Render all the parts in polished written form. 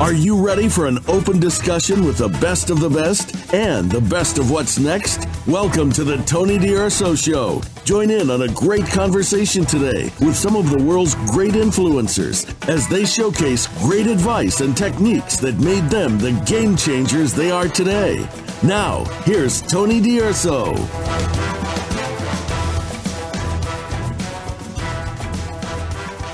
Are you ready for an open discussion with the best of the best and the best of what's next? Welcome to the Tony D'Urso Show. Join in on a great conversation today with some of the world's great influencers as they showcase great advice and techniques that made them the game changers they are today. Now, here's Tony D'Urso.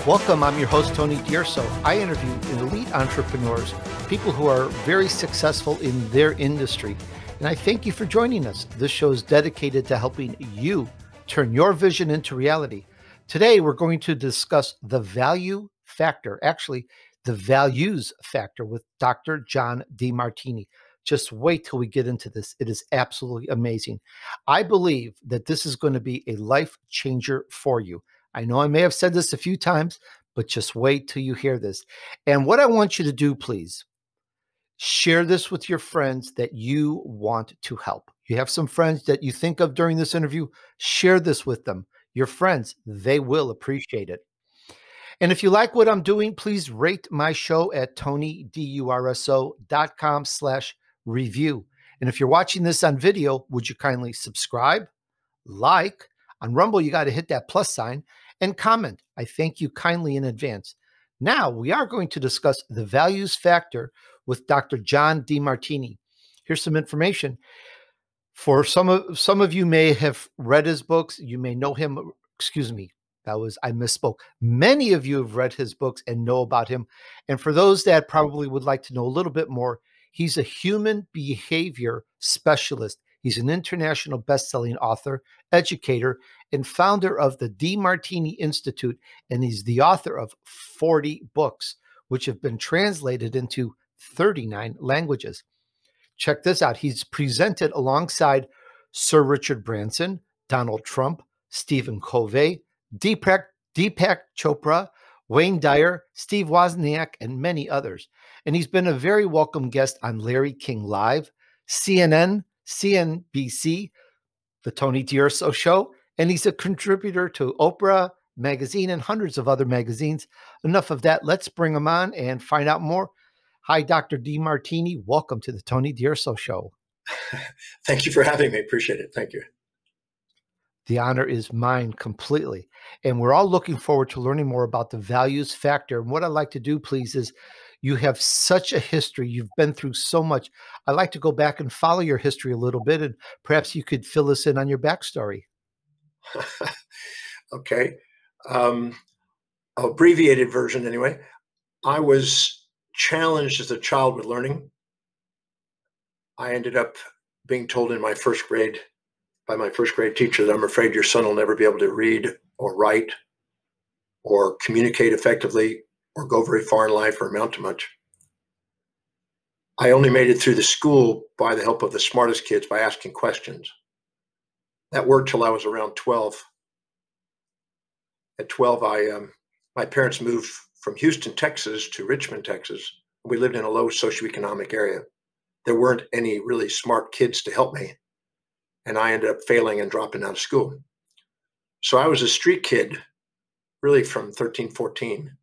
Welcome, I'm your host, Tony D'Urso. I interview elite entrepreneurs, people who are very successful in their industry. And I thank you for joining us. This show is dedicated to helping you turn your vision into reality. Today, we're going to discuss the value factor, actually, the values factor with Dr. John Demartini. Just wait till we get into this. It is absolutely amazing. I believe that this is going to be a life changer for you. I know I may have said this a few times, but just wait till you hear this. And what I want you to do, please, share this with your friends that you want to help. You have some friends that you think of during this interview, share this with them. Your friends, they will appreciate it. And if you like what I'm doing, please rate my show at tonydurso.com/review. And if you're watching this on video, would you kindly subscribe, like? On Rumble, you got to hit that plus sign and comment. I thank you kindly in advance. Now, we are going to discuss the values factor with Dr. John Demartini. Here's some information. For some of you may have read his books. You may know him. Excuse me. I misspoke. Many of you have read his books and know about him. And for those that probably would like to know a little bit more, he's a human behavior specialist. He's an international best-selling author, educator, and founder of the Demartini Institute, and he's the author of 40 books, which have been translated into 39 languages. Check this out. He's presented alongside Sir Richard Branson, Donald Trump, Stephen Covey, Deepak Chopra, Wayne Dyer, Steve Wozniak, and many others. And he's been a very welcome guest on Larry King Live, CNN, CNBC, The Tony D'Urso Show, and he's a contributor to Oprah magazine and hundreds of other magazines. Enough of that. Let's bring him on and find out more. Hi, Dr. Demartini. Welcome to the Tony D'Urso Show. Thank you for having me. Appreciate it. Thank you. The honor is mine completely. And we're all looking forward to learning more about the values factor. And what I'd like to do, please, is you have such a history. You've been through so much. I'd like to go back and follow your history a little bit, and perhaps you could fill us in on your backstory. Okay. Abbreviated version anyway. I was challenged as a child with learning. I ended up being told in my first grade by my first grade teacher that I'm afraid your son will never be able to read or write or communicate effectively or go very far in life or amount to much. I only made it through the school by the help of the smartest kids by asking questions. That worked till I was around 12. At 12, my parents moved from Houston, Texas to Richmond, Texas. We lived in a low socioeconomic area. There weren't any really smart kids to help me, and I ended up failing and dropping out of school. So I was a street kid really from 13, 14.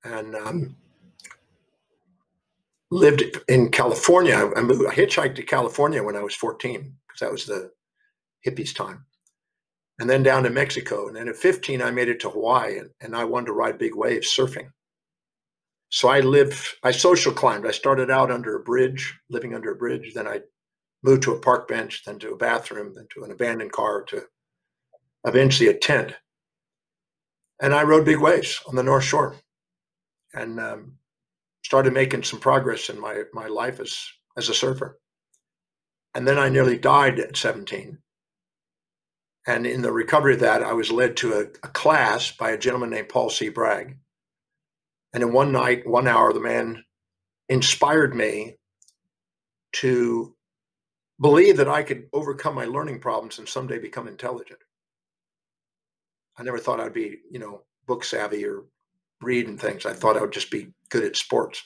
And lived in California. I hitchhiked to California when I was 14 because that was the hippies' time. And then down to Mexico. And then at 15, I made it to Hawaii, and I wanted to ride big waves surfing. So I social climbed. I started out under a bridge, living under a bridge. Then I moved to a park bench, then to a bathroom, then to an abandoned car, to eventually a tent. And I rode big waves on the North Shore. And started making some progress in my life as a surfer. And then I nearly died at 17. And in the recovery of that, I was led to a class by a gentleman named Paul C. Bragg. And in one night, 1 hour, the man inspired me to believe that I could overcome my learning problems and someday become intelligent. I never thought I'd be, book savvy or read and things. I thought I would just be good at sports.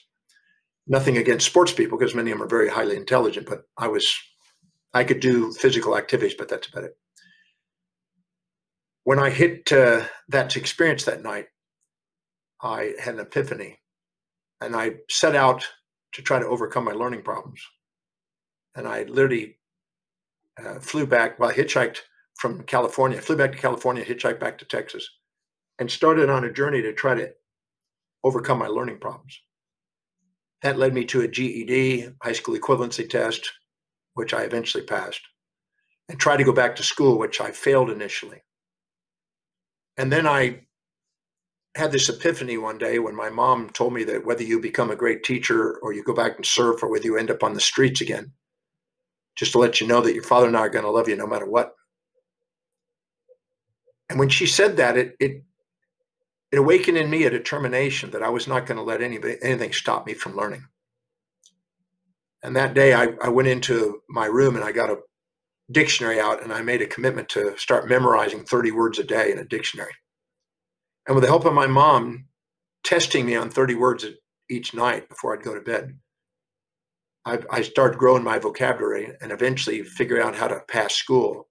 Nothing against sports people, because many of them are very highly intelligent, but I could do physical activities, but that's about it. When I hit that experience that night, I had an epiphany. And I set out to try to overcome my learning problems. And I literally flew back, well, I hitchhiked from California, flew back to California, hitchhiked back to Texas, and started on a journey to try to overcome my learning problems. That led me to a GED, high school equivalency test, which I eventually passed, and tried to go back to school, which I failed initially. And then I had this epiphany one day when my mom told me that whether you become a great teacher or you go back and surf or whether you end up on the streets again, just to let you know that your father and I are going to love you no matter what. And when she said that, it awakened in me a determination that I was not going to let anything stop me from learning. And that day I went into my room and I got a dictionary out and I made a commitment to start memorizing 30 words a day in a dictionary. And with the help of my mom testing me on 30 words each night before I'd go to bed, I started growing my vocabulary and eventually figured out how to pass school.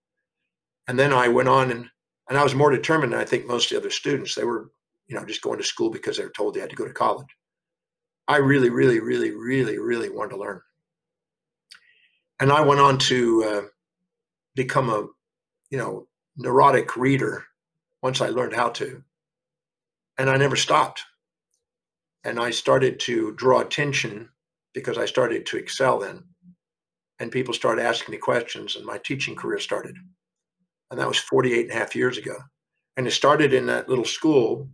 And then I went on and I was more determined than I think most of the other students. They were, just going to school because they were told they had to go to college. I really, really, really, really, really wanted to learn. And I went on to become a, neurotic reader once I learned how to. And I never stopped. And I started to draw attention because I started to excel then. And people started asking me questions and my teaching career started. And that was 48 and a half years ago. And it started in that little school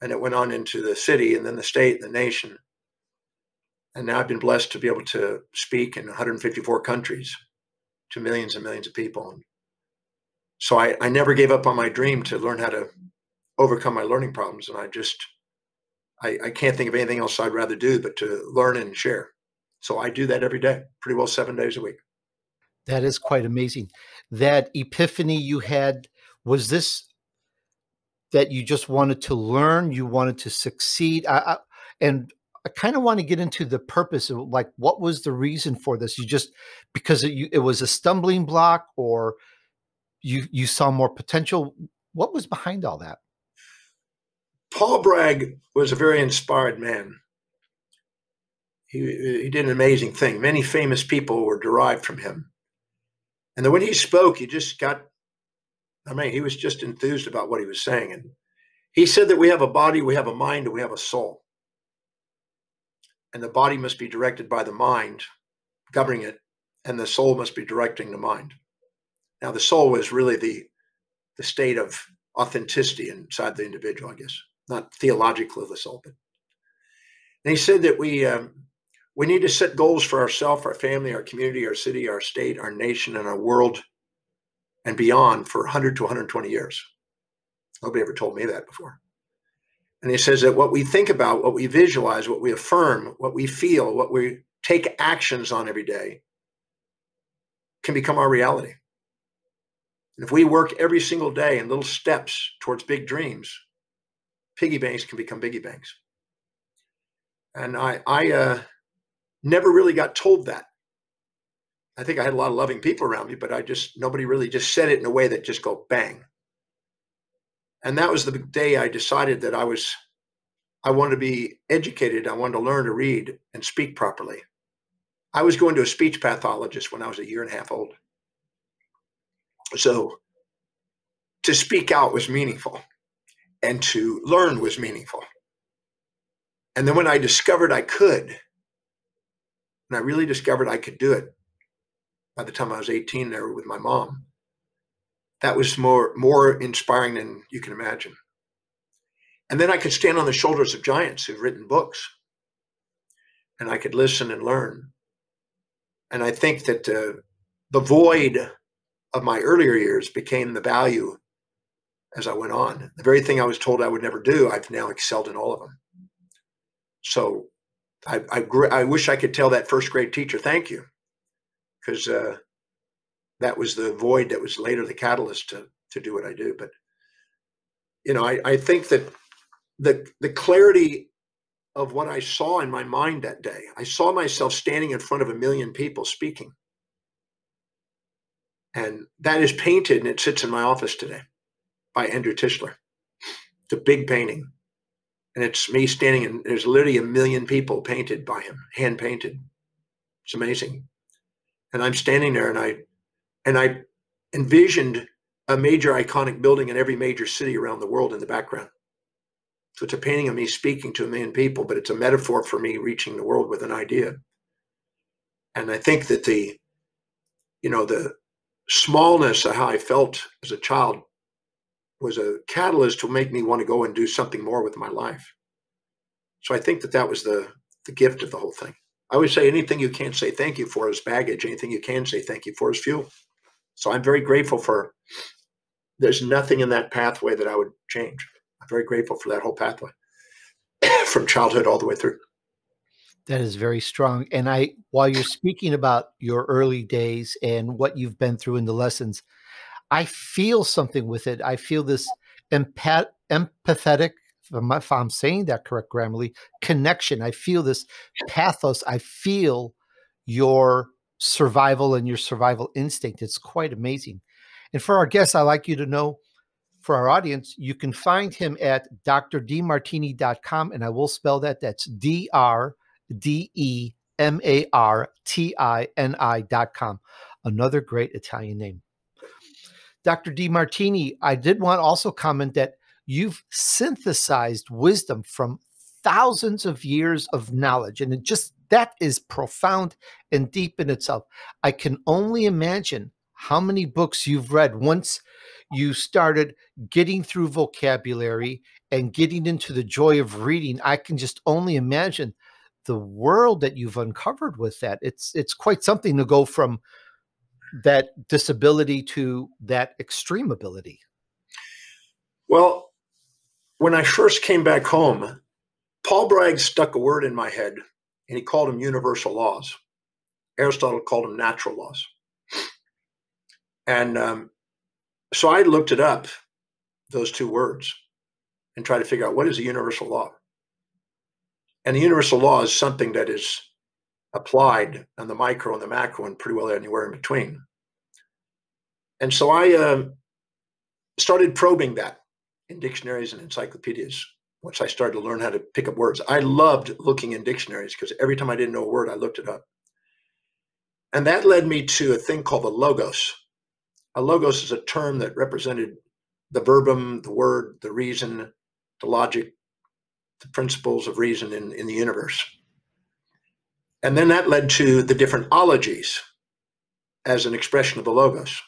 and it went on into the city and then the state and the nation. And now I've been blessed to be able to speak in 154 countries to millions and millions of people. So I never gave up on my dream to learn how to overcome my learning problems. And I can't think of anything else I'd rather do but to learn and share. So I do that every day, pretty well 7 days a week. That is quite amazing. That epiphany you had, was this that you just wanted to learn, you wanted to succeed? And I kind of want to get into the purpose of, like, what was the reason for this? You just, because it was a stumbling block, or you saw more potential? What was behind all that? Paul Bragg was a very inspired man. He did an amazing thing. Many famous people were derived from him. And then when he spoke, he was just enthused about what he was saying. And he said that we have a body, we have a mind, and we have a soul. And the body must be directed by the mind, governing it, and the soul must be directing the mind. Now, the soul is really the state of authenticity inside the individual, I guess, not theological of the soul. But and he said that we need to set goals for ourselves, our family, our community, our city, our state, our nation, and our world and beyond for 100 to 120 years. Nobody ever told me that before. And he says that what we think about, what we visualize, what we affirm, what we feel, what we take actions on every day can become our reality. And if we work every single day in little steps towards big dreams, piggy banks can become biggie banks. And I never really got told that. I think I had a lot of loving people around me, but nobody really just said it in a way that just go bang. And that was the day I decided that I wanted to be educated. I wanted to learn to read and speak properly. I was going to a speech pathologist when I was 1.5 years old. So to speak out was meaningful and to learn was meaningful. And then when I discovered I could, and I really discovered I could do it by the time I was 18 there with my mom, that was more inspiring than you can imagine. And then I could stand on the shoulders of giants who've written books, and I could listen and learn. And I think that the void of my earlier years became the value as I went on. The very thing I was told I would never do, I've now excelled in all of them. So I wish I could tell that first grade teacher, thank you, because that was the void that was later the catalyst to do what I do. But, I think that the clarity of what I saw in my mind that day, I saw myself standing in front of 1 million people speaking. And that is painted and it sits in my office today by Andrew Tischler. It's a big painting. And it's me standing, and there's literally 1 million people painted by him, hand painted. It's amazing. And I'm standing there, and I envisioned a major iconic building in every major city around the world in the background. So it's a painting of me speaking to 1 million people, but it's a metaphor for me reaching the world with an idea. And I think that the smallness of how I felt as a child was a catalyst to make me want to go and do something more with my life. So I think that was the gift of the whole thing. I always say anything you can't say thank you for is baggage. Anything you can say thank you for is fuel. So I'm very grateful there's nothing in that pathway that I would change. I'm very grateful for that whole pathway from childhood all the way through. That is very strong. And while you're speaking about your early days and what you've been through in the lessons, I feel something with it. I feel this empathetic, if I'm saying that correct, Grammarly, connection. I feel this pathos. I feel your survival and your survival instinct. It's quite amazing. And for our guests, I like you to know, for our audience, you can find him at drdemartini.com, and I will spell that. That's DRDEMARTINI.com. Another great Italian name. Dr. Demartini, I did want to also comment that you've synthesized wisdom from thousands of years of knowledge, and that is profound and deep in itself. I can only imagine how many books you've read once you started getting through vocabulary and getting into the joy of reading. I can just only imagine the world that you've uncovered with that. It's quite something to go from that disability to that extreme ability. Well, when I first came back home, Paul Bragg stuck a word in my head, and he called them universal laws. Aristotle called them natural laws. And so I looked it up, those two words, and tried to figure out what is a universal law. And the universal law is something that is applied on the micro and the macro and pretty well anywhere in between. And so I started probing that in dictionaries and encyclopedias once I started to learn how to pick up words. I loved looking in dictionaries because every time I didn't know a word, I looked it up. And that led me to a thing called the logos. A logos is a term that represented the verbum, the word, the reason, the logic, the principles of reason in the universe. And then that led to the different ologies as an expression of the logos.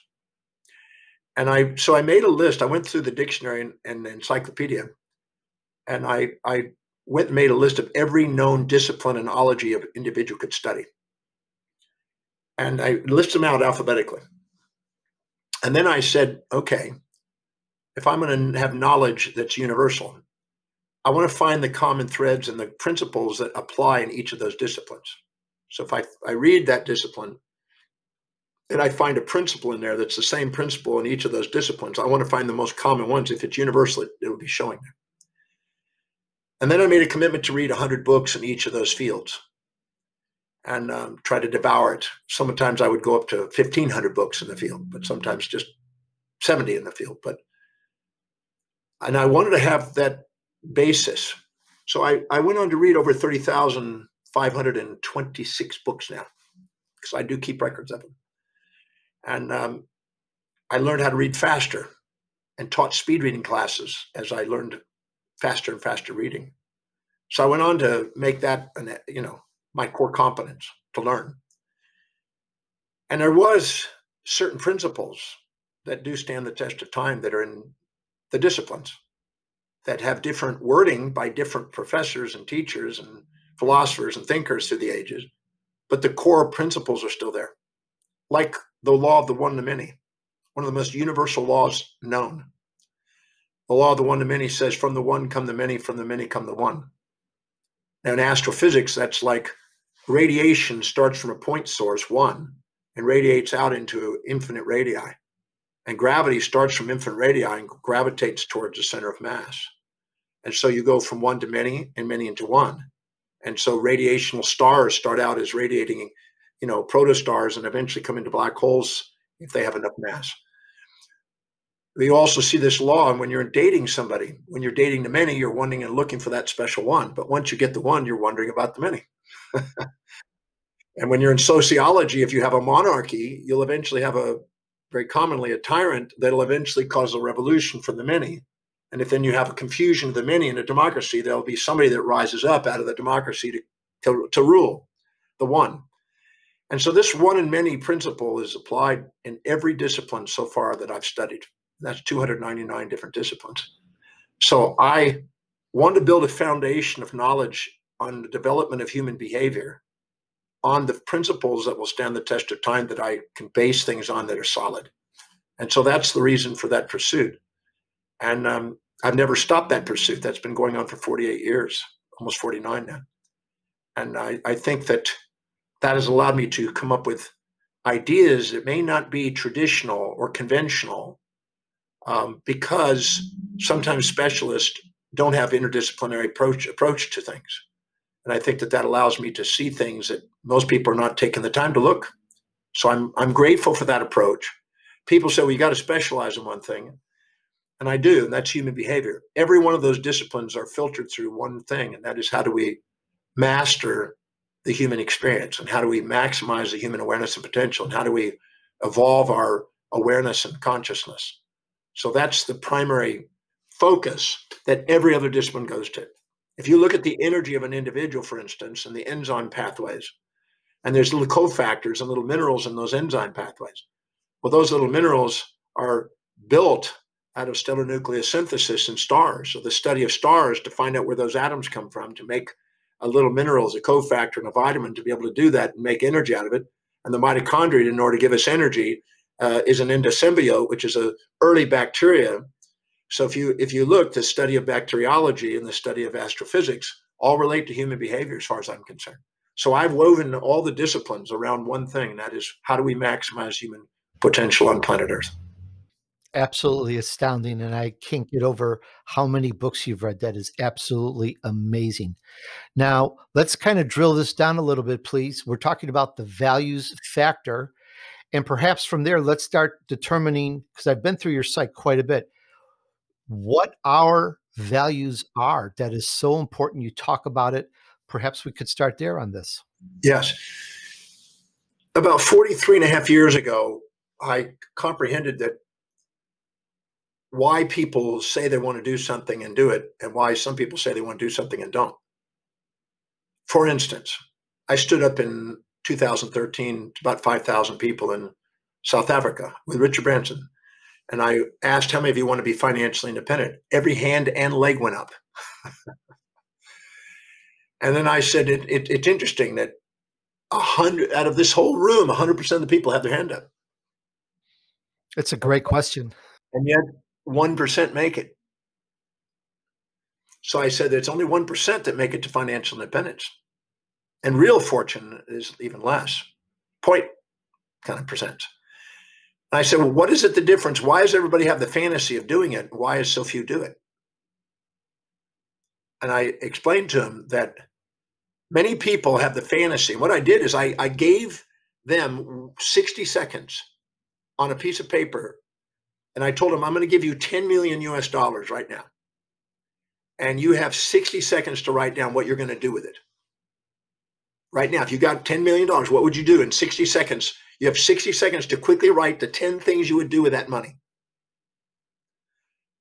And so I made a list. I went through the dictionary and the encyclopedia, and I went and made a list of every known discipline and ology an individual could study. And I listed them out alphabetically. And then I said, okay, if I'm going to have knowledge that's universal, I want to find the common threads and the principles that apply in each of those disciplines. So if I read that discipline and I find a principle in there that's the same principle in each of those disciplines, I want to find the most common ones. If it's universal, it'll be showing there. And then I made a commitment to read 100 books in each of those fields and try to devour it. Sometimes I would go up to 1,500 books in the field, but sometimes just 70 in the field. And I wanted to have that basis. So I went on to read over 30,526 books now, because I do keep records of them. And I learned how to read faster and taught speed reading classes as I learned faster and faster reading. So I went on to make that, my core competence to learn. And there was certain principles that do stand the test of time that are in the disciplines that have different wording by different professors and teachers and philosophers and thinkers through the ages, but the core principles are still there. Like the law of the one to many, one of the most universal laws known. The law of the one to many says, from the one come the many, from the many come the one. Now in astrophysics, that's like radiation starts from a point source, one, and radiates out into infinite radii. And gravity starts from infinite radii and gravitates towards the center of mass. And so you go from one to many and many into one. And so radiational stars start out as radiating, protostars and eventually come into black holes if they have enough mass. we also see this law. And when you're dating somebody, when you're dating the many, you're wanting and looking for that special one. But once you get the one, you're wondering about the many. And when you're in sociology, if you have a monarchy, you'll eventually have very commonly a tyrant that'll eventually cause a revolution for the many. And if then you have a confusion of the many in a democracy, there'll be somebody that rises up out of the democracy to rule the one. And so this one and many principle is applied in every discipline so far that I've studied. That's 299 different disciplines. So I want to build a foundation of knowledge on the development of human behavior, on the principles that will stand the test of time, that I can base things on that are solid. And so that's the reason for that pursuit. And I've never stopped that pursuit. That's been going on for 48 years, almost 49 now. And I think that has allowed me to come up with ideas that may not be traditional or conventional, because sometimes specialists don't have interdisciplinary approach to things. And I think that allows me to see things that most people are not taking the time to look. So I'm grateful for that approach. People say, well, you got to specialize in one thing. And I do, and that's human behavior. Every one of those disciplines are filtered through one thing, and that is, how do we master the human experience, and how do we maximize the human awareness and potential, and how do we evolve our awareness and consciousness. So that's the primary focus that every other discipline goes to. If you look at the energy of an individual, for instance, and the enzyme pathways, and there's little cofactors and little minerals in those enzyme pathways. Well, those little minerals are built out of stellar nucleosynthesis in stars. So the study of stars to find out where those atoms come from, to make a little mineral as a cofactor and a vitamin, to be able to do that and make energy out of it. And the mitochondria, in order to give us energy, is an endosymbiote, which is an early bacteria. So if you look, the study of bacteriology and the study of astrophysics all relate to human behavior as far as I'm concerned. So I've woven all the disciplines around one thing, and that is, how do we maximize human potential on planet Earth? Absolutely astounding. And I can't get over how many books you've read. That is absolutely amazing. Now, let's kind of drill this down a little bit, please. We're talking about the values factor. And perhaps from there, let's start determining, because I've been through your site quite a bit, what our values are. That is so important. You talk about it. Perhaps we could start there on this. Yes. About 43 and a half years ago, I comprehended that why people say they want to do something and do it, and why some people say they want to do something and don't. For instance, I stood up in 2013 to about 5,000 people in South Africa with Richard Branson. And I asked, how many of you want to be financially independent? Every hand and leg went up. And then I said, it's interesting that 100 out of this whole room, 100% of the people have their hand up. It's a great question. And yet 1% make it. So I said, it's only 1% that make it to financial independence. And real fortune is even less, point kind of percent. And I said, well, what is it the difference? Why does everybody have the fantasy of doing it? Why is so few do it? And I explained to him that many people have the fantasy. And what I did is I gave them 60 seconds on a piece of paper. And I told them, I'm going to give you 10 million US dollars right now. And you have 60 seconds to write down what you're going to do with it. Right now, if you got $10 million, what would you do in 60 seconds? You have 60 seconds to quickly write the 10 things you would do with that money.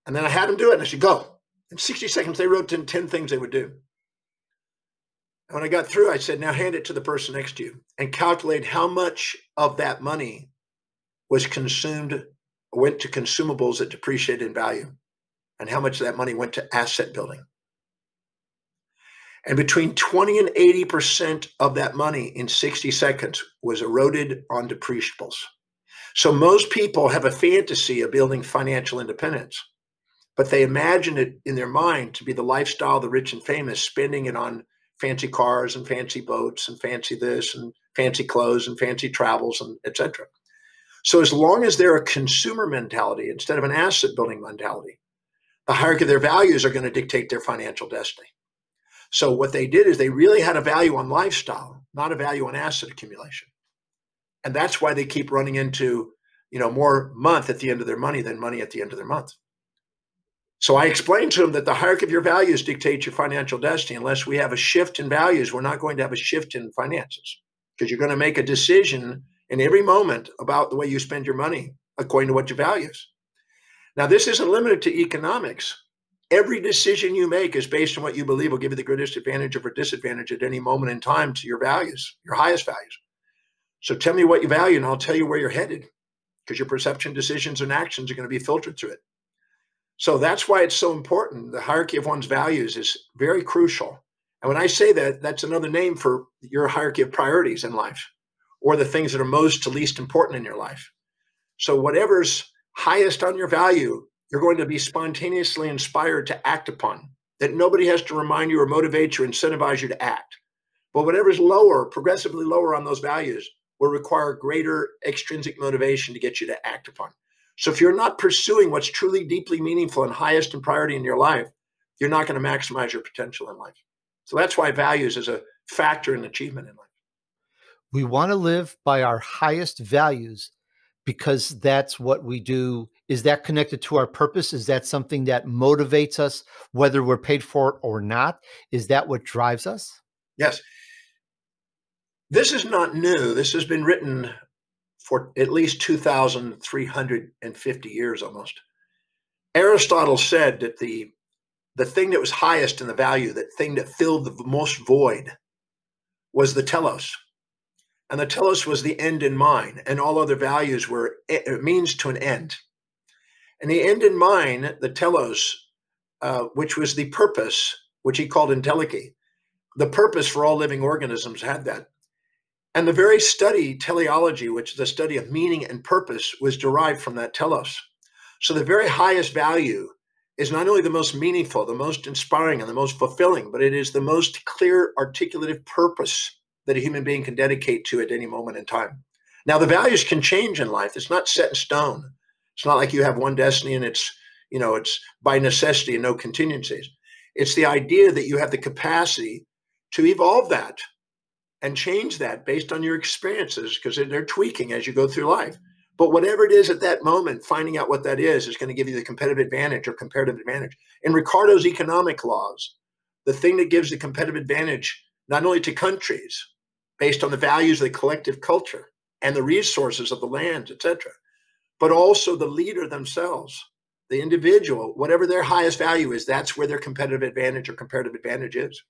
And then I had them do it, and I said, go. In 60 seconds, they wrote 10 things they would do. And when I got through, I said, now hand it to the person next to you and calculate how much of that money was consumed, went to consumables that depreciated in value, and how much of that money went to asset building. And between 20 and 80% of that money in 60 seconds was eroded on depreciables. So most people have a fantasy of building financial independence, but they imagine it in their mind to be the lifestyle of the rich and famous, spending it on fancy cars and fancy boats and fancy this and fancy clothes and fancy travels and etc. So as long as they're a consumer mentality instead of an asset building mentality, the hierarchy of their values are going to dictate their financial destiny. So what they did is they really had a value on lifestyle, not a value on asset accumulation. And that's why they keep running into, more month at the end of their money than money at the end of their month. So I explained to them that the hierarchy of your values dictates your financial destiny. Unless we have a shift in values, we're not going to have a shift in finances, because you're going to make a decision in every moment about the way you spend your money according to what your values. Now, this isn't limited to economics. Every decision you make is based on what you believe will give you the greatest advantage or disadvantage at any moment in time to your values, your highest values. So tell me what you value and I'll tell you where you're headed, because your perception, decisions, and actions are going to be filtered through it. So that's why it's so important. The hierarchy of one's values is very crucial. And when I say that, that's another name for your hierarchy of priorities in life, or the things that are most to least important in your life. So whatever's highest on your value, you're going to be spontaneously inspired to act upon, that nobody has to remind you or motivate you or incentivize you to act. But whatever's lower, progressively lower on those values, will require greater extrinsic motivation to get you to act upon. So if you're not pursuing what's truly deeply meaningful and highest in priority in your life, you're not going to maximize your potential in life. So that's why values is a factor in achievement in life. We want to live by our highest values because that's what we do. Is that connected to our purpose? Is that something that motivates us, whether we're paid for it or not? Is that what drives us? Yes. This is not new. This has been written for at least 2,350 years almost. Aristotle said that the thing that was highest in the value, that thing that filled the most void, was the telos. And the telos was the end in mind, and all other values were means to an end. And the end in mind, the telos, which was the purpose, which he called entelechy, the purpose for all living organisms had that. And the very study, teleology, which is the study of meaning and purpose, was derived from that telos. So the very highest value is not only the most meaningful, the most inspiring, and the most fulfilling, but it is the most clear, articulative purpose that a human being can dedicate to at any moment in time. Now, the values can change in life. It's not set in stone. It's not like you have one destiny and it's by necessity and no contingencies. It's the idea that you have the capacity to evolve that and change that based on your experiences, because they're tweaking as you go through life. But whatever it is at that moment, finding out what that is going to give you the competitive advantage or comparative advantage. In Ricardo's economic laws, the thing that gives the competitive advantage not only to countries based on the values of the collective culture and the resources of the land, etc., but also the leader themselves, the individual, whatever their highest value is, that's where their competitive advantage or comparative advantage is.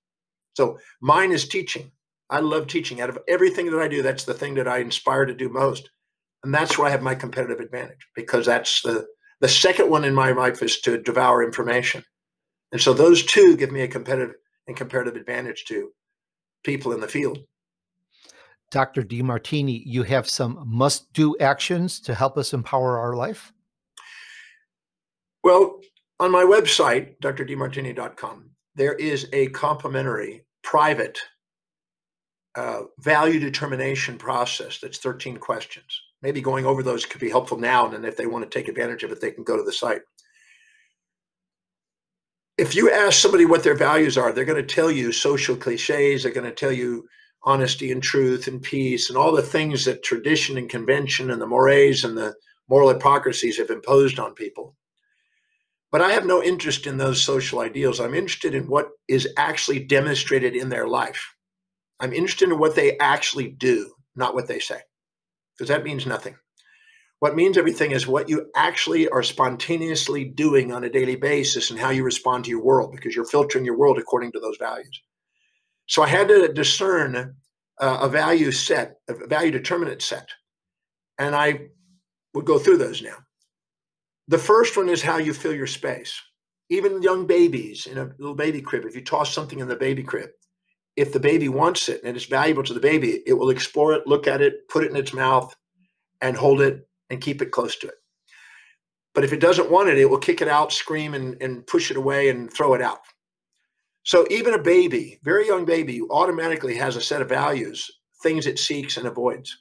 So mine is teaching. I love teaching. Out of everything that I do, that's the thing that I inspire to do most. And that's where I have my competitive advantage, because that's the second one in my life is to devour information. And so those two give me a competitive and comparative advantage to people in the field. Dr. Demartini, you have some must-do actions to help us empower our life? Well, on my website, drdemartini.com, there is a complimentary private value determination process that's 13 questions. Maybe going over those could be helpful now, and then if they want to take advantage of it, they can go to the site. If you ask somebody what their values are, they're going to tell you social cliches. They're going to tell you honesty and truth and peace and all the things that tradition and convention and the mores and the moral hypocrisies have imposed on people. But I have no interest in those social ideals. I'm interested in what is actually demonstrated in their life. I'm interested in what they actually do, not what they say, because that means nothing. What means everything is what you actually are spontaneously doing on a daily basis and how you respond to your world, because you're filtering your world according to those values. So I had to discern a value set, a value determinant set, and I would go through those now. The first one is how you fill your space. Even young babies in a little baby crib, if you toss something in the baby crib, if the baby wants it and it's valuable to the baby, it will explore it, look at it, put it in its mouth, and hold it and keep it close to it. But if it doesn't want it, it will kick it out, scream, and push it away and throw it out. So even a baby, very young baby, automatically has a set of values, things it seeks and avoids.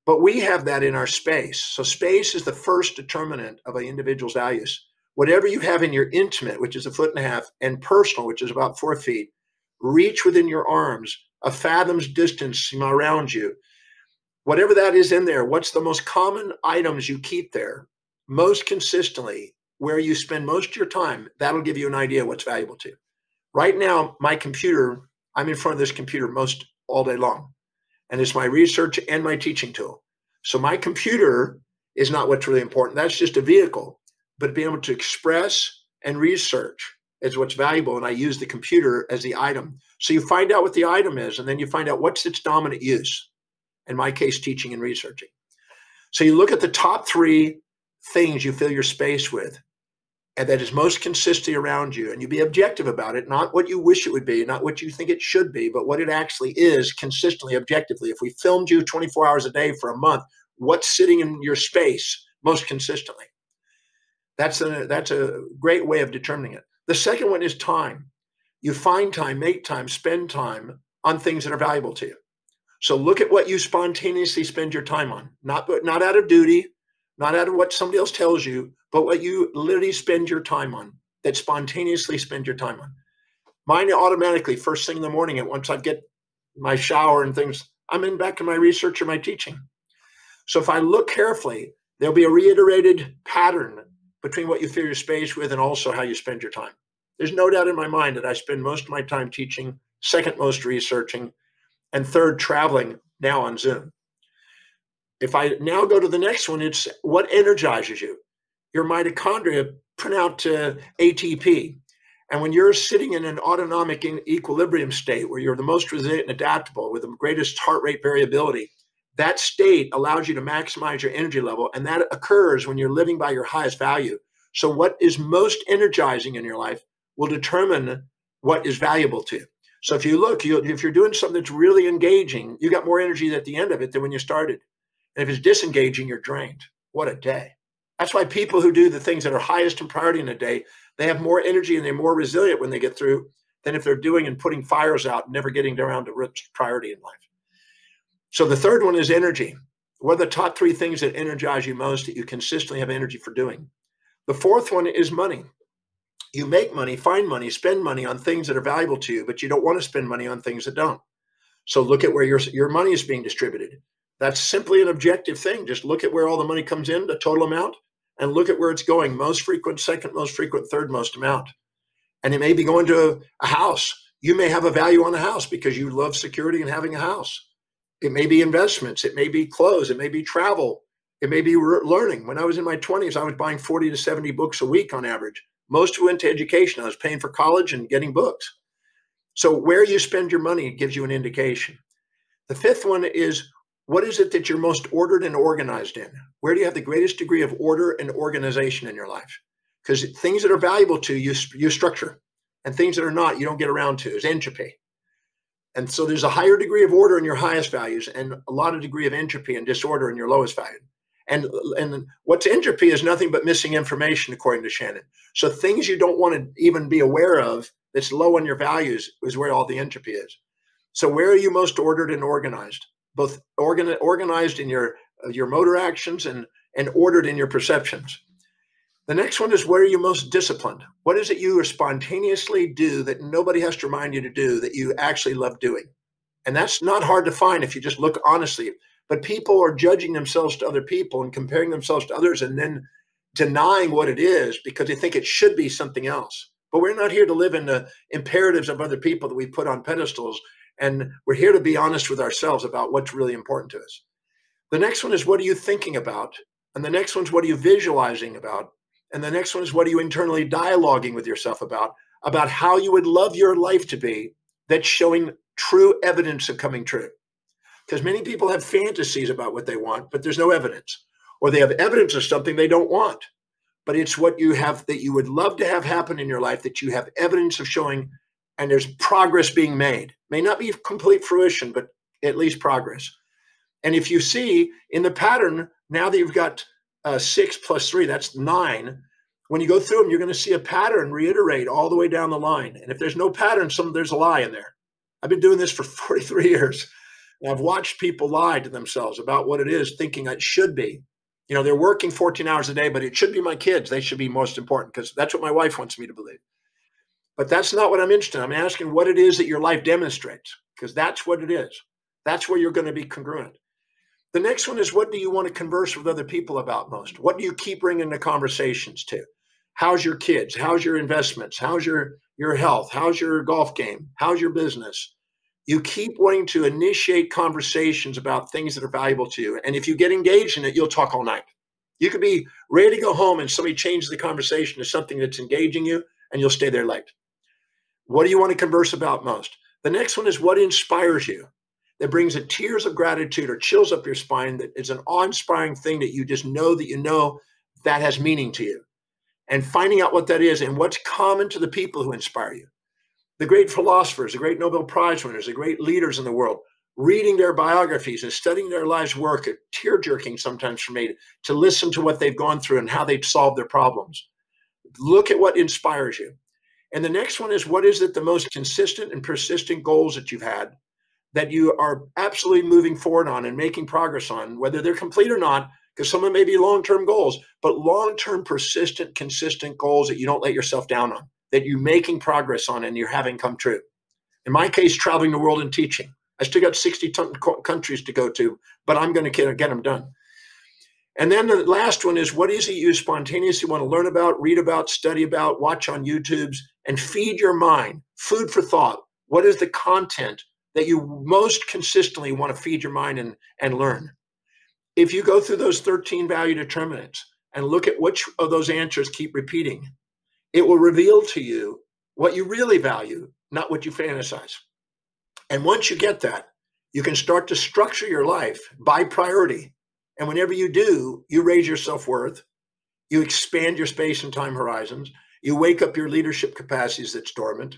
But we have that in our space. So space is the first determinant of an individual's values. Whatever you have in your intimate, which is 1.5 feet, and personal, which is about 4 feet, reach within your arms, a fathom's distance around you. whatever that is in there, what's the most common items you keep there most consistently, where you spend most of your time, that'll give you an idea what's valuable to you. Right now, my computer, I'm in front of this computer most all day long, and it's my research and my teaching tool. So my computer is not what's really important. That's just a vehicle, but being able to express and research is what's valuable. And I use the computer as the item. So you find out what the item is, and then you find out what's its dominant use. In my case, teaching and researching. So you look at the top 3 things you fill your space with, and that is most consistently around you, and you be objective about it, not what you wish it would be, not what you think it should be, but what it actually is consistently, objectively. If we filmed you 24 hours a day for a month, what's sitting in your space most consistently? That's a great way of determining it. The second one is time. You find time, make time, spend time on things that are valuable to you. So look at what you spontaneously spend your time on, not out of duty, not out of what somebody else tells you, but what you literally spend your time on, that spontaneously spend your time on. Mine automatically, first thing in the morning, and once I get my shower and things, I'm back in my research or my teaching. So if I look carefully, there'll be a reiterated pattern between what you fill your space with and also how you spend your time. There's no doubt in my mind that I spend most of my time teaching, second most researching, and third traveling now on Zoom. If I now go to the next one, it's what energizes you. Your mitochondria print out ATP. And when you're sitting in an autonomic equilibrium state where you're the most resilient and adaptable with the greatest heart rate variability, that state allows you to maximize your energy level. And that occurs when you're living by your highest value. So what is most energizing in your life will determine what is valuable to you. So if you look, if you're doing something that's really engaging, you got more energy at the end of it than when you started. And if it's disengaging, you're drained. What a day. That's why people who do the things that are highest in priority in a day, they have more energy and they're more resilient when they get through than if they're doing and putting fires out and never getting around to priority in life. So the third one is energy. What are the top 3 things that energize you most that you consistently have energy for doing? The fourth one is money. You make money, find money, spend money on things that are valuable to you, but you don't want to spend money on things that don't. So look at where your money is being distributed. That's simply an objective thing. Just look at where all the money comes in, the total amount, and look at where it's going. Most frequent, second most frequent, third most amount. And it may be going to a house. You may have a value on a house because you love security and having a house. It may be investments. It may be clothes. It may be travel. It may be learning. When I was in my 20s, I was buying 40 to 70 books a week on average. Most went to education. I was paying for college and getting books. So where you spend your money gives you an indication. The fifth one is, what is it that you're most ordered and organized in? Where do you have the greatest degree of order and organization in your life? Because things that are valuable to you, you structure, and things that are not, you don't get around to, is entropy. And so there's a higher degree of order in your highest values and a lot of degree of entropy and disorder in your lowest value. And what's entropy is nothing but missing information, according to Shannon. So things you don't want to even be aware of that's low on your values is where all the entropy is. So where are you most ordered and organized? Both organized in your motor actions and ordered in your perceptions. The next one is, where are you most disciplined? What is it you spontaneously do that nobody has to remind you to do that you actually love doing? And that's not hard to find if you just look honestly. But people are judging themselves to other people and comparing themselves to others and then denying what it is because they think it should be something else. But we're not here to live in the imperatives of other people that we put on pedestals. And we're here to be honest with ourselves about what's really important to us. The next one is, what are you thinking about? And the next one's, what are you visualizing about? And the next one is, what are you internally dialoguing with yourself about how you would love your life to be that's showing true evidence of coming true. Because many people have fantasies about what they want, but there's no evidence. Or they have evidence of something they don't want. But it's what you have that you would love to have happen in your life that you have evidence of showing, and there's progress being made. May not be complete fruition, but at least progress. And if you see in the pattern, now that you've got 6 plus 3, that's 9. When you go through them, you're going to see a pattern reiterate all the way down the line. And if there's no pattern, there's a lie in there. I've been doing this for 43 years. And I've watched people lie to themselves about what it is, thinking it should be. You know, they're working 14 hours a day, but it should be my kids. They should be most important because that's what my wife wants me to believe. But that's not what I'm interested in. I'm asking what it is that your life demonstrates, because that's what it is. That's where you're going to be congruent. The next one is, what do you want to converse with other people about most? What do you keep bringing the conversations to? How's your kids? How's your investments? How's your health? How's your golf game? How's your business? You keep wanting to initiate conversations about things that are valuable to you. And if you get engaged in it, you'll talk all night. You could be ready to go home and somebody changes the conversation to something that's engaging you, and you'll stay there late. What do you want to converse about most? The next one is, what inspires you? That brings a tears of gratitude or chills up your spine, that is an awe-inspiring thing that you just know that has meaning to you. And finding out what that is and what's common to the people who inspire you. The great philosophers, the great Nobel Prize winners, the great leaders in the world, reading their biographies and studying their lives' work, tear-jerking sometimes for me to listen to what they've gone through and how they've solved their problems. Look at what inspires you. And the next one is, what is it the most consistent and persistent goals that you've had that you are absolutely moving forward on and making progress on, whether they're complete or not, because some of them may be long-term goals, but long-term, persistent, consistent goals that you don't let yourself down on, that you're making progress on and you're having come true. In my case, traveling the world and teaching. I still got 60 countries to go to, but I'm going to get them done. And then the last one is, what is it you spontaneously want to learn about, read about, study about, watch on YouTubes, and feed your mind, food for thought. What is the content that you most consistently want to feed your mind and learn? If you go through those 13 value determinants and look at which of those answers keep repeating, it will reveal to you what you really value, not what you fantasize. And once you get that, you can start to structure your life by priority. And whenever you do, you raise your self-worth, you expand your space and time horizons, you wake up your leadership capacities that's dormant,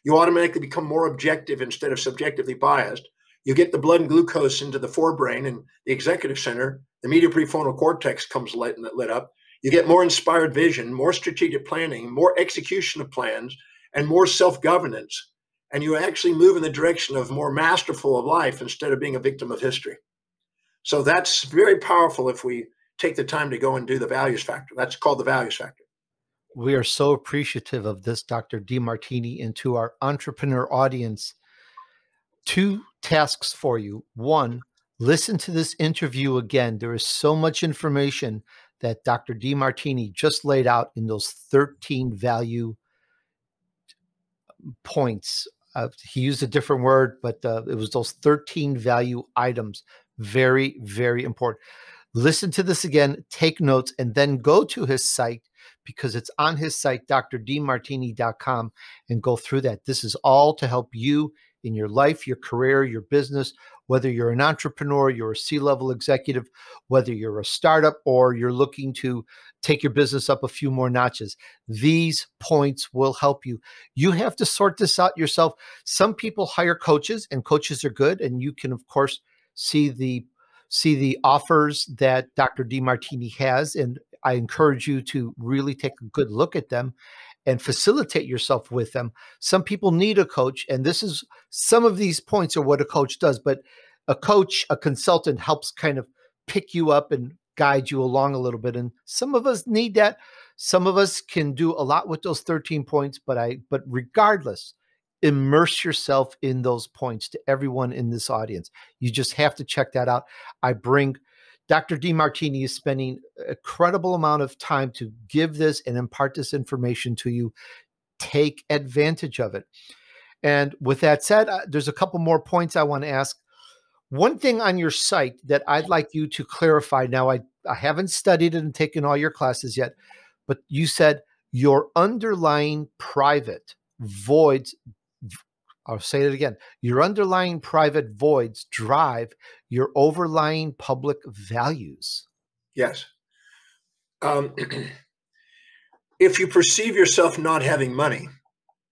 you automatically become more objective instead of subjectively biased, you get the blood and glucose into the forebrain and the executive center, the medial prefrontal cortex comes lit up, you get more inspired vision, more strategic planning, more execution of plans, and more self-governance. And you actually move in the direction of more masterful of life instead of being a victim of history. So that's very powerful if we take the time to go and do the values factor. That's called the values factor. We are so appreciative of this, Dr. Demartini, and to our entrepreneur audience. 2 tasks for you. 1, listen to this interview again. There is so much information that Dr. Demartini just laid out in those 13 value points. He used a different word, but it was those 13 value items. Very, very important. Listen to this again, take notes, and then go to his site, because it's on his site, drdemartini.com, and go through that. This is all to help you in your life, your career, your business, whether you're an entrepreneur, you're a C-level executive, whether you're a startup, or you're looking to take your business up a few more notches. These points will help you. You have to sort this out yourself. Some people hire coaches, and coaches are good, and you can, of course, see the offers that Dr. Demartini has, and I encourage you to really take a good look at them and facilitate yourself with them. Some people need a coach, and some of these points are what a coach does, but a coach, a consultant, helps kind of pick you up and guide you along a little bit. And some of us need that. Some of us can do a lot with those 13 points, but regardless, immerse yourself in those points. To everyone in this audience, you just have to check that out. Dr. Demartini is spending an incredible amount of time to give this and impart this information to you. Take advantage of it. And with that said, there's a couple more points I want to ask. One thing on your site that I'd like you to clarify. Now, I haven't studied it and taken all your classes yet, but you said your underlying private voids, I'll say it again, your underlying private voids drive your overlying public values. Yes. If you perceive yourself not having money,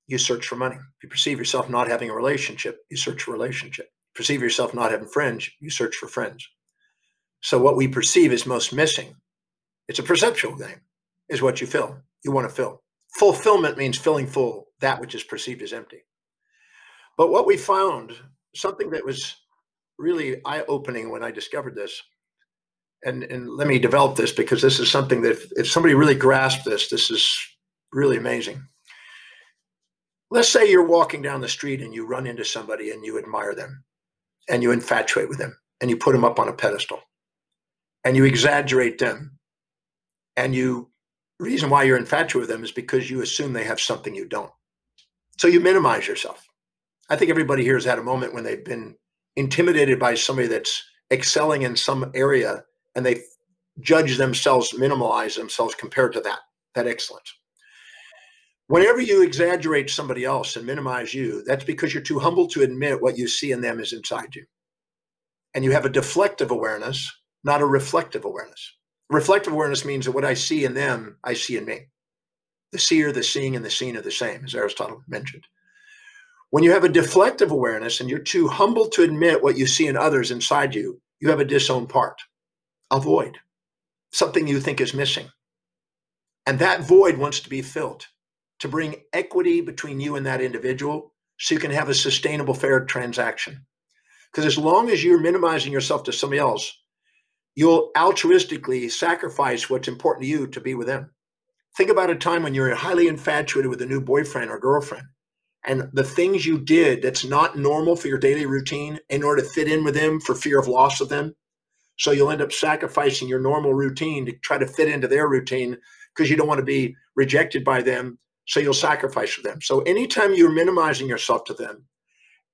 you search for money. If you perceive yourself not having a relationship, you search for relationship. Perceive yourself not having friends, you search for friends. So what we perceive is most missing. It's a perceptual game, is what you fill. You want to fill. Fulfillment means filling full that which is perceived as empty. But what we found, something that was really eye-opening when I discovered this, and let me develop this, because this is something that if somebody really grasped this is really amazing. Let's say you're walking down the street and you run into somebody and you admire them and you infatuate with them and you put them up on a pedestal and you exaggerate them. And the reason why you're infatuated with them is because you assume they have something you don't. So you minimize yourself. I think everybody here has had a moment when they've been intimidated by somebody that's excelling in some area, and they judge themselves, minimize themselves compared to that excellence. Whenever you exaggerate somebody else and minimize you, that's because you're too humble to admit what you see in them is inside you. And you have a deflective awareness, not a reflective awareness. Reflective awareness means that what I see in them, I see in me. The seer, the seeing, and the seen are the same, as Aristotle mentioned. When you have a deflective awareness and you're too humble to admit what you see in others inside you, you have a disowned part, a void, something you think is missing. And that void wants to be filled, to bring equity between you and that individual so you can have a sustainable, fair transaction. Because as long as you're minimizing yourself to somebody else, you'll altruistically sacrifice what's important to you to be with them. Think about a time when you're highly infatuated with a new boyfriend or girlfriend, and the things you did that's not normal for your daily routine in order to fit in with them for fear of loss of them. So you'll end up sacrificing your normal routine to try to fit into their routine because you don't want to be rejected by them. So you'll sacrifice for them. So anytime you're minimizing yourself to them,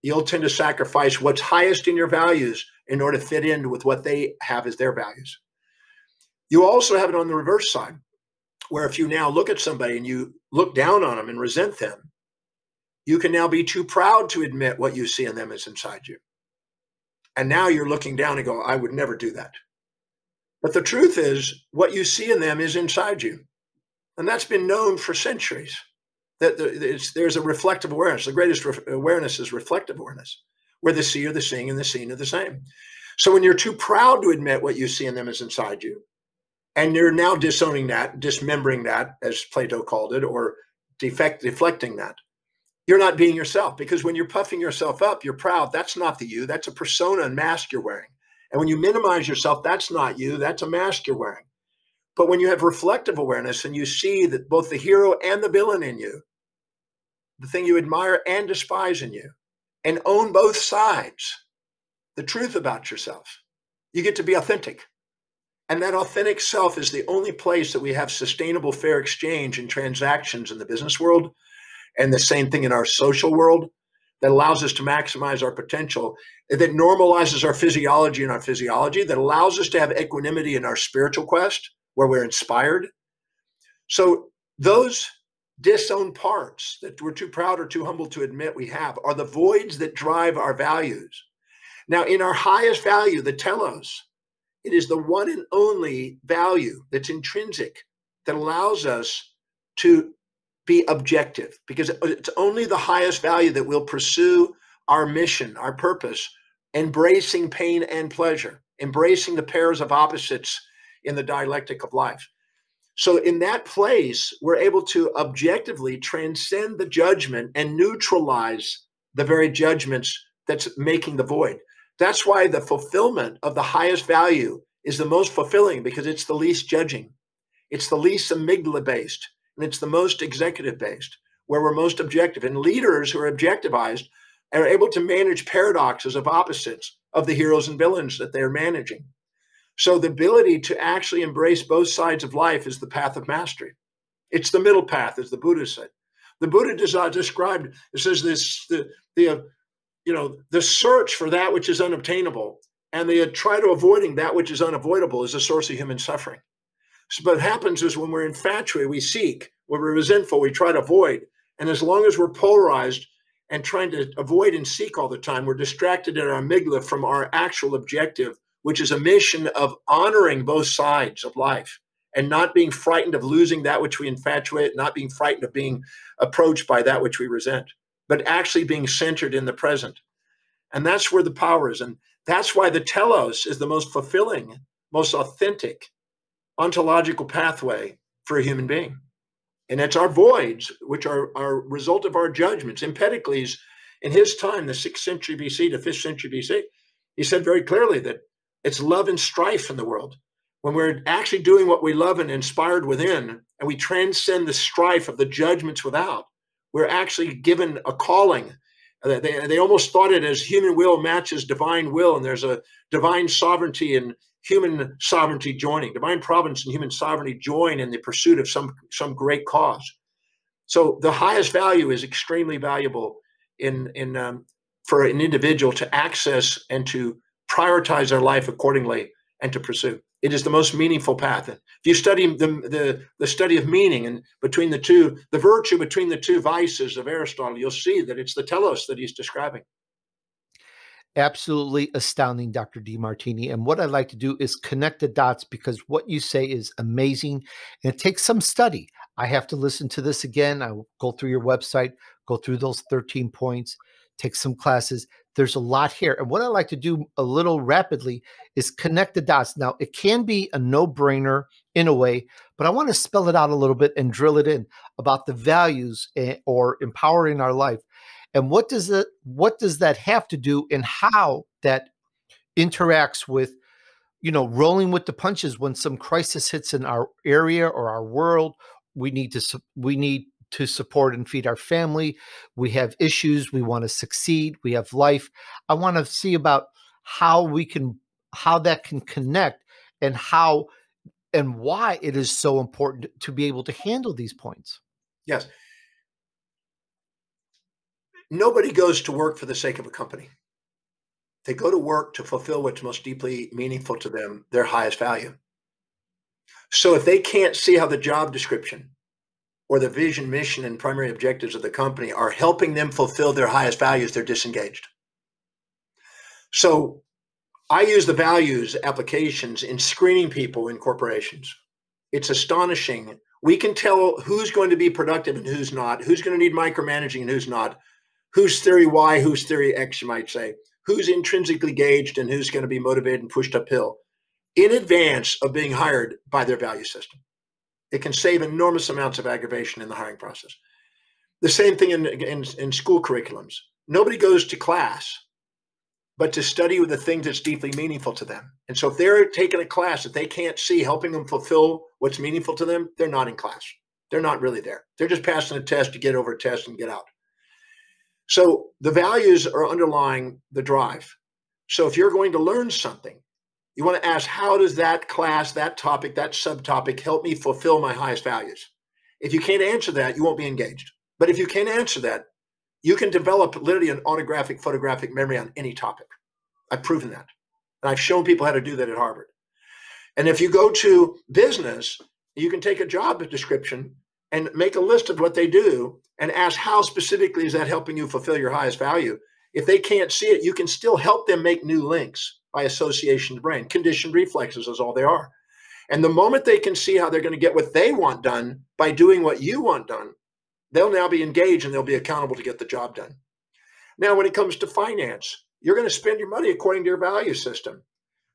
you'll tend to sacrifice what's highest in your values in order to fit in with what they have as their values. You also have it on the reverse side, where if you now look at somebody and you look down on them and resent them, you can now be too proud to admit what you see in them is inside you. And now you're looking down and go, I would never do that. But the truth is, what you see in them is inside you. And that's been known for centuries, that there's a reflective awareness. The greatest awareness is reflective awareness, where the seer, the seeing, and the seen are the same. So when you're too proud to admit what you see in them is inside you, and you're now disowning that, dismembering that, as Plato called it, or deflecting that, you're not being yourself. Because when you're puffing yourself up, you're proud. That's not the you. That's a persona and mask you're wearing. And when you minimize yourself, that's not you. That's a mask you're wearing. But when you have reflective awareness and you see that both the hero and the villain in you, the thing you admire and despise in you, and own both sides, the truth about yourself, you get to be authentic. And that authentic self is the only place that we have sustainable, fair exchange and transactions in the business world, and the same thing in our social world, that allows us to maximize our potential, that normalizes our physiology and our physiology, that allows us to have equanimity in our spiritual quest, where we're inspired. So those disowned parts that we're too proud or too humble to admit we have are the voids that drive our values. Now, in our highest value, the telos, it is the one and only value that's intrinsic that allows us to be objective, because it's only the highest value that will pursue our mission, our purpose, embracing pain and pleasure, embracing the pairs of opposites in the dialectic of life. So in that place, we're able to objectively transcend the judgment and neutralize the very judgments that's making the void. That's why the fulfillment of the highest value is the most fulfilling, because it's the least judging. It's the least amygdala-based, and it's the most executive-based, where we're most objective. And leaders who are objectivized are able to manage paradoxes of opposites of the heroes and villains that they're managing. So the ability to actually embrace both sides of life is the path of mastery. It's the middle path, as the Buddha said. The Buddha described, it says this, the search for that which is unobtainable and the try to avoiding that which is unavoidable is a source of human suffering. So what happens is when we're infatuated, we seek. When we're resentful, we try to avoid. And as long as we're polarized and trying to avoid and seek all the time, we're distracted in our amygdala from our actual objective, which is a mission of honoring both sides of life and not being frightened of losing that which we infatuate, not being frightened of being approached by that which we resent, but actually being centered in the present. And that's where the power is. And that's why the telos is the most fulfilling, most authentic ontological pathway for a human being. And it's our voids, which are a result of our judgments. Empedocles, in his time, the 6th century BC to 5th century BC, he said very clearly that it's love and strife in the world. When we're actually doing what we love and inspired within, and we transcend the strife of the judgments without, we're actually given a calling. They almost thought it as human will matches divine will, and there's a divine sovereignty human sovereignty joining, divine providence and human sovereignty join in the pursuit of some great cause. So the highest value is extremely valuable for an individual to access and to prioritize their life accordingly and to pursue. It is the most meaningful path. If you study the study of meaning and between the two, the virtue between the two vices of Aristotle, you'll see that it's the telos that he's describing. Absolutely astounding, Dr. Demartini. And what I'd like to do is connect the dots, because what you say is amazing and it takes some study. I have to listen to this again. I will go through your website, go through those 13 points, take some classes. There's a lot here. And what I like to do a little rapidly is connect the dots. Now, it can be a no-brainer in a way, but I want to spell it out a little bit and drill it in about the values or empowering our life. And what does that have to do, and how that interacts with, rolling with the punches when some crisis hits in our area or our world? We need to support and feed our family. We have issues. We want to succeed. We have life. I want to see about how that can connect, and how and why it is so important to be able to handle these points. Yes. Nobody goes to work for the sake of a company. They go to work to fulfill what's most deeply meaningful to them, their highest value. So if they can't see how the job description or the vision, mission, and primary objectives of the company are helping them fulfill their highest values, they're disengaged. So I use the values applications in screening people in corporations. It's astonishing. We can tell who's going to be productive and who's not, who's going to need micromanaging and who's not, who's theory Y, who's theory X, you might say, who's intrinsically engaged and who's going to be motivated and pushed uphill in advance of being hired by their value system. It can save enormous amounts of aggravation in the hiring process. The same thing in school curriculums. Nobody goes to class but to study with the thing that's deeply meaningful to them. And so if they're taking a class that they can't see helping them fulfill what's meaningful to them, they're not in class. They're not really there. They're just passing a test to get over a test and get out. So the values are underlying the drive. So if you're going to learn something, you want to ask, how does that class, that topic, that subtopic help me fulfill my highest values? If you can't answer that, you won't be engaged. But if you can answer that, you can develop literally an autographic, photographic memory on any topic. I've proven that. And I've shown people how to do that at Harvard. And if you go to business, you can take a job description and make a list of what they do and ask, how specifically is that helping you fulfill your highest value? If they can't see it, you can still help them make new links by association to brain. Conditioned reflexes is all they are. And the moment they can see how they're going to get what they want done by doing what you want done, they'll now be engaged and they'll be accountable to get the job done. Now, when it comes to finance, you're going to spend your money according to your value system.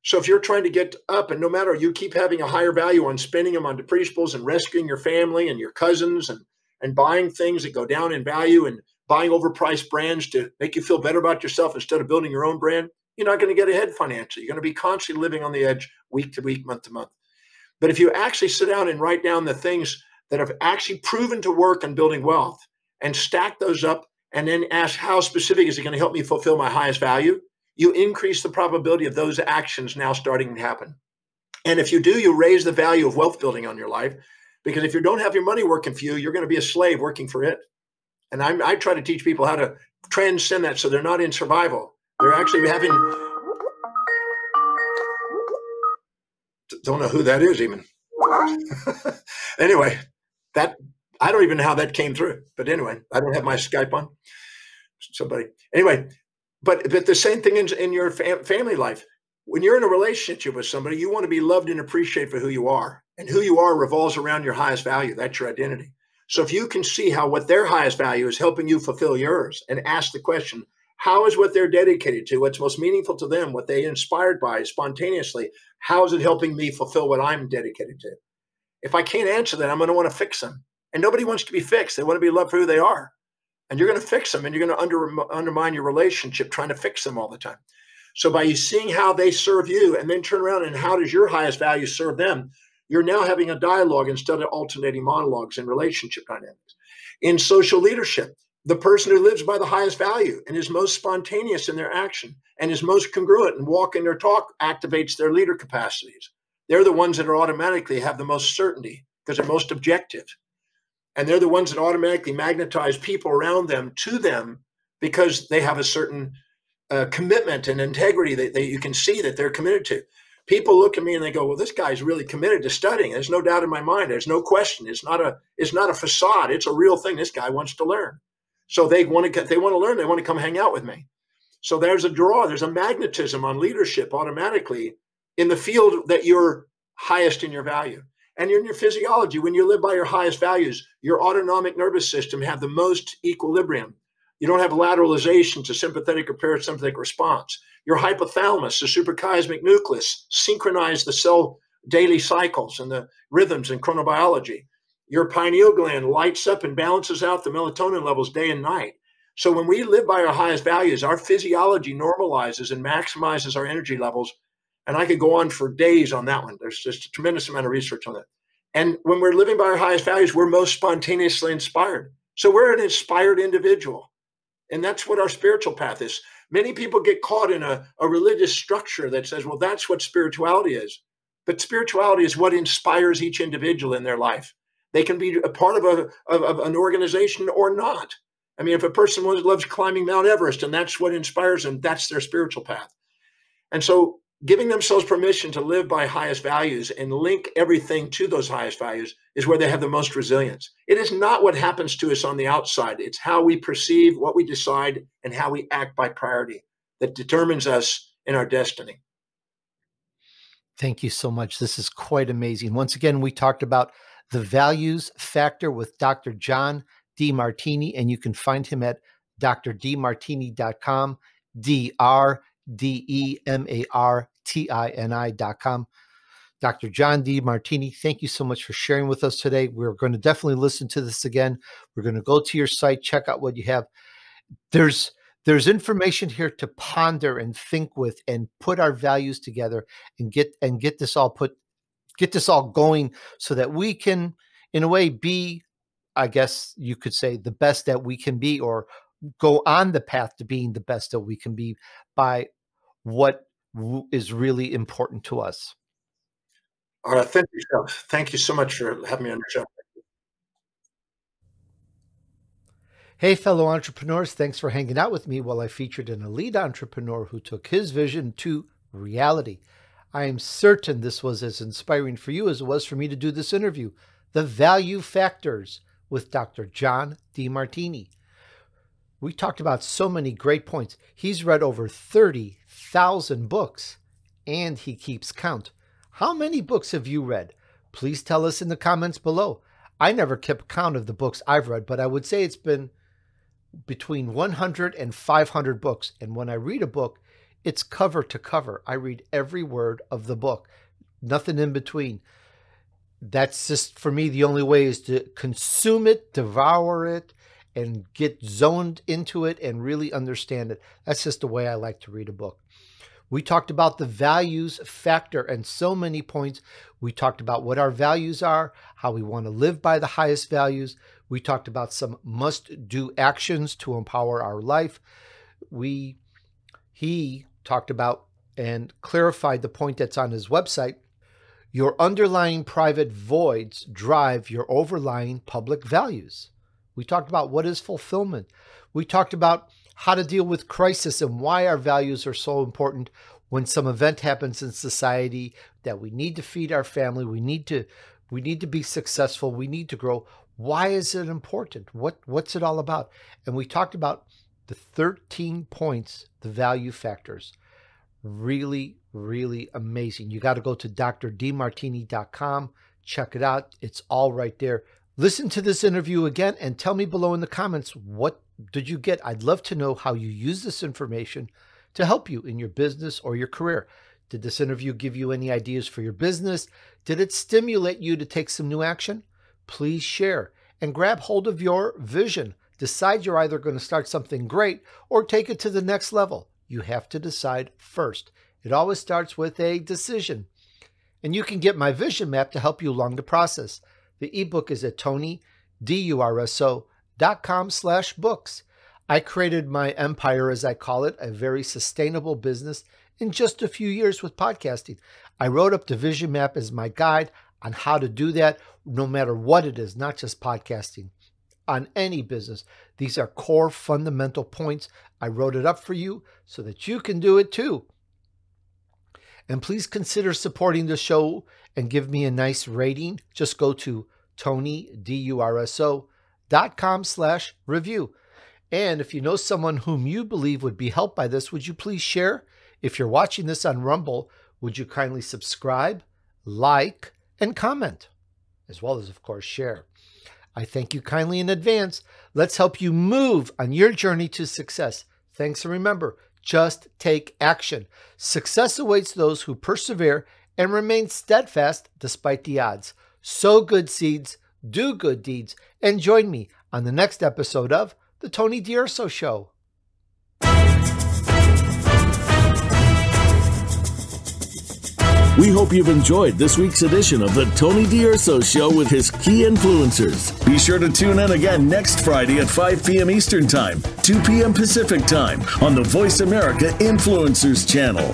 So if you're trying to get up, and no matter, you keep having a higher value on spending them on depreciables and rescuing your family and your cousins and buying things that go down in value and buying overpriced brands to make you feel better about yourself instead of building your own brand, you're not going to get ahead financially. You're going to be constantly living on the edge week to week, month to month. But if you actually sit down and write down the things that have actually proven to work in building wealth and stack those up and then ask, how specific is it going to help me fulfill my highest value? You increase the probability of those actions now starting to happen. And if you do, you raise the value of wealth building on your life, because if you don't have your money working for you, you're going to be a slave working for it. And I try to teach people how to transcend that so they're not in survival. They're actually having, don't know who that is even. Anyway, that, I don't even know how that came through. But anyway, I don't have my Skype on. Somebody, anyway. But the same thing in your family life. When you're in a relationship with somebody, you want to be loved and appreciated for who you are. And who you are revolves around your highest value. That's your identity. So if you can see how what their highest value is helping you fulfill yours, and ask the question, how is what they're dedicated to, what's most meaningful to them, what they're inspired by spontaneously, how is it helping me fulfill what I'm dedicated to? If I can't answer that, I'm going to want to fix them. And nobody wants to be fixed. They want to be loved for who they are. And you're going to fix them, and you're going to undermine your relationship trying to fix them all the time. So by you seeing how they serve you and then turn around and how does your highest value serve them, you're now having a dialogue instead of alternating monologues in relationship dynamics. In social leadership, the person who lives by the highest value and is most spontaneous in their action and is most congruent and walk in their talk activates their leader capacities. They're the ones that are automatically have the most certainty because they're most objective. And they're the ones that automatically magnetize people around them to them because they have a certain commitment and integrity that you can see that they're committed to. People look at me and they go, well, this guy's really committed to studying. There's no doubt in my mind. There's no question. It's not a facade. It's a real thing. This guy wants to learn. So they want to learn. They want to come hang out with me. So there's a draw. There's a magnetism on leadership automatically in the field that you're highest in your value. And in your physiology, when you live by your highest values, your autonomic nervous system have the most equilibrium. You don't have lateralization to sympathetic or parasympathetic response. Your hypothalamus, the suprachiasmatic nucleus, synchronize the cell daily cycles and the rhythms and chronobiology. Your pineal gland lights up and balances out the melatonin levels day and night. So when we live by our highest values, our physiology normalizes and maximizes our energy levels. And I could go on for days on that one. There's just a tremendous amount of research on that. And when we're living by our highest values, we're most spontaneously inspired. So we're an inspired individual. And that's what our spiritual path is. Many people get caught in a religious structure that says, well, that's what spirituality is. But spirituality is what inspires each individual in their life. They can be a part of an organization or not. I mean, if a person loves climbing Mount Everest and that's what inspires them, that's their spiritual path. And so giving themselves permission to live by highest values and link everything to those highest values is where they have the most resilience. It is not what happens to us on the outside. It's how we perceive, what we decide, and how we act by priority that determines us in our destiny. Thank you so much. This is quite amazing. Once again, we talked about the values factor with Dr. John Demartini, and you can find him at drdemartini.com, DRDEMARTINI.com. Dr. John Demartini, thank you so much for sharing with us today. We're going to definitely listen to this again. We're going to go to your site, check out what you have. There's information here to ponder and think with and put our values together and get this all going so that we can, in a way, be, I guess you could say, the best that we can be, or go on the path to being the best that we can be by what is really important to us. Our authentic self. Thank you so much for having me on your show. Hey, fellow entrepreneurs, thanks for hanging out with me while I featured an elite entrepreneur who took his vision to reality. I am certain this was as inspiring for you as it was for me to do this interview, The Value Factors with Dr. John Demartini. We talked about so many great points. He's read over 30,000 books, and he keeps count. How many books have you read? Please tell us in the comments below. I never kept count of the books I've read, but I would say it's been between 100 and 500 books. And when I read a book, it's cover to cover. I read every word of the book, nothing in between. That's just, for me, the only way is to consume it, devour it, and get zoned into it and really understand it. That's just the way I like to read a book. We talked about the values factor and so many points. We talked about what our values are, how we want to live by the highest values. We talked about some must-do actions to empower our life. He talked about and clarified the point that's on his website. Your underlying private voids drive your overlying public values. We talked about what is fulfillment. We talked about how to deal with crisis and why our values are so important when some event happens in society that we need to feed our family, we need to be successful, we need to grow. Why is it important? What's it all about? And we talked about the 13 points, the value factors. Really, really amazing. You got to go to drdemartini.com, check it out. It's all right there. Listen to this interview again and tell me below in the comments, what did you get? I'd love to know how you use this information to help you in your business or your career. Did this interview give you any ideas for your business? Did it stimulate you to take some new action? Please share and grab hold of your vision. Decide you're either going to start something great or take it to the next level. You have to decide first. It always starts with a decision. And you can get my vision map to help you along the process. The ebook is at TonyDurso.com. tonyDRSoShow.com/books. I created my empire, as I call it, a very sustainable business in just a few years with podcasting. I wrote up the vision map as my guide on how to do that, no matter what it is, not just podcasting, on any business. These are core fundamental points. I wrote it up for you so that you can do it too. And please consider supporting the show and give me a nice rating. Just go to TonyDRSO.com/review. And if you know someone whom you believe would be helped by this, would you please share? If you're watching this on Rumble, would you kindly subscribe, like, and comment, as well as, of course, share. I thank you kindly in advance. Let's help you move on your journey to success. Thanks, and remember, just take action. Success awaits those who persevere and remain steadfast despite the odds. Sow good seeds, do good deeds, and join me on the next episode of The Tony D'Urso Show. We hope you've enjoyed this week's edition of The Tony D'Urso Show with his key influencers. Be sure to tune in again next Friday at 5 p.m. Eastern Time, 2 p.m. Pacific Time on the Voice America Influencers channel.